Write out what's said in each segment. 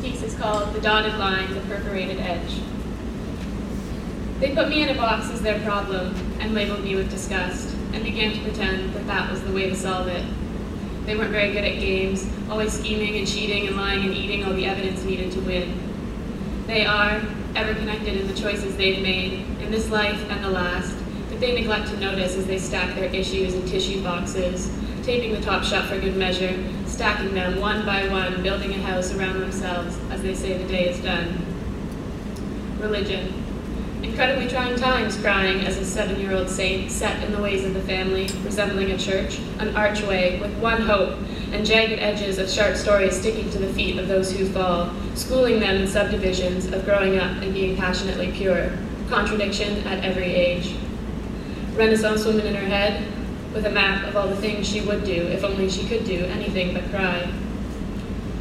piece is called The Dotted Line, the Perforated Edge. They put me in a box as their problem and labeled me with disgust and began to pretend that that was the way to solve it. They weren't very good at games, always scheming and cheating and lying and eating all the evidence needed to win. They are ever connected in the choices they've made in this life and the last that they neglect to notice as they stack their issues in tissue boxes, taping the top shut for good measure, stacking them one by one, building a house around themselves as they say the day is done. Religion. Incredibly trying times, crying as a 7-year-old saint set in the ways of the family, resembling a church, an archway with one hope, and jagged edges of sharp stories sticking to the feet of those who fall, schooling them in subdivisions of growing up and being passionately pure, contradiction at every age. Renaissance woman in her head, with a map of all the things she would do if only she could do anything but cry.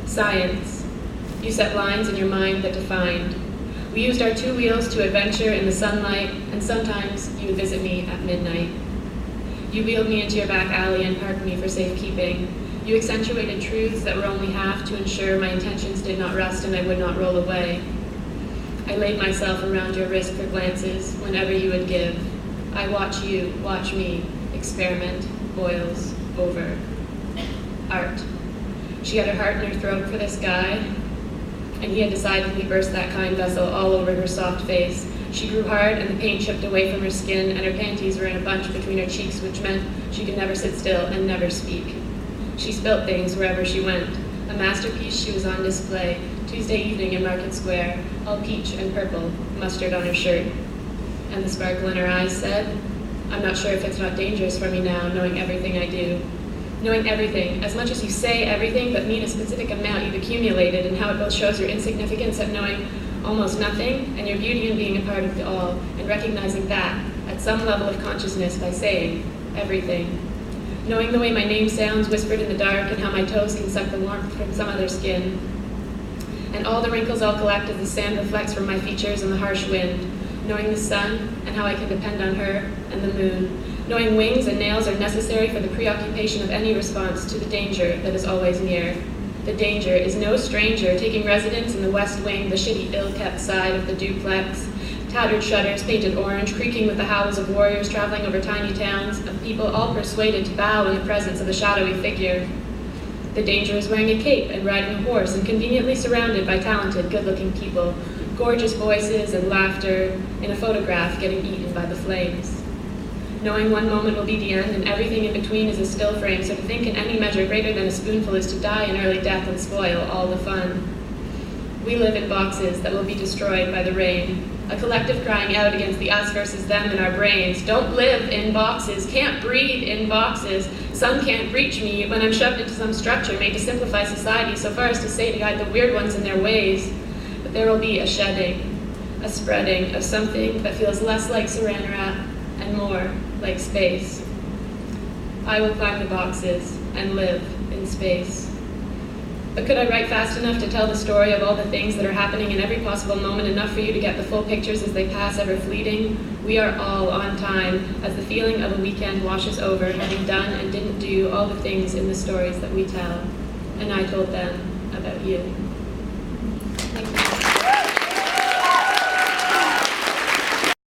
Science. You set lines in your mind that defined. We used our 2 wheels to adventure in the sunlight, and sometimes you would visit me at midnight. You wheeled me into your back alley and parked me for safekeeping. You accentuated truths that were only half to ensure my intentions did not rust and I would not roll away. I laid myself around your wrist for glances whenever you would give. I watch you, watch me, experiment, boils, over. Art. She had her heart in her throat for this guy, and he had decidedly burst that kind vessel all over her soft face. She grew hard, and the paint chipped away from her skin, and her panties were in a bunch between her cheeks, which meant she could never sit still and never speak. She spilt things wherever she went. A masterpiece, she was on display, Tuesday evening in Market Square, all peach and purple, mustard on her shirt. And the sparkle in her eyes said, I'm not sure if it's not dangerous for me now, knowing everything I do. Knowing everything, as much as you say everything, but mean a specific amount you've accumulated, and how it both shows your insignificance at knowing almost nothing, and your beauty in being a part of it all, and recognizing that at some level of consciousness by saying everything. Knowing the way my name sounds whispered in the dark, and how my toes can suck the warmth from some other skin. And all the wrinkles I'll collect as the sand reflects from my features in the harsh wind. Knowing the sun, and how I can depend on her, and the moon. Knowing wings and nails are necessary for the preoccupation of any response to the danger that is always near. The danger is no stranger, taking residence in the west wing, the shitty, ill-kept side of the duplex. Tattered shutters, painted orange, creaking with the howls of warriors traveling over tiny towns, of people all persuaded to bow in the presence of a shadowy figure. The danger is wearing a cape and riding a horse and conveniently surrounded by talented, good-looking people, gorgeous voices and laughter, in a photograph getting eaten by the flames. Knowing one moment will be the end and everything in between is a still frame, so to think in any measure greater than a spoonful is to die an early death and spoil all the fun. We live in boxes that will be destroyed by the rain, a collective crying out against the us versus them in our brains. Don't live in boxes, can't breathe in boxes. Sun can't reach me when I'm shoved into some structure made to simplify society so far as to say to guide the weird ones in their ways. But there will be a shedding, a spreading of something that feels less like saran wrap and more like space. I will climb the boxes and live in space. But could I write fast enough to tell the story of all the things that are happening in every possible moment, enough for you to get the full pictures as they pass, ever fleeting? We are all on time, as the feeling of a weekend washes over, having done and didn't do all the things in the stories that we tell. And I told them about you.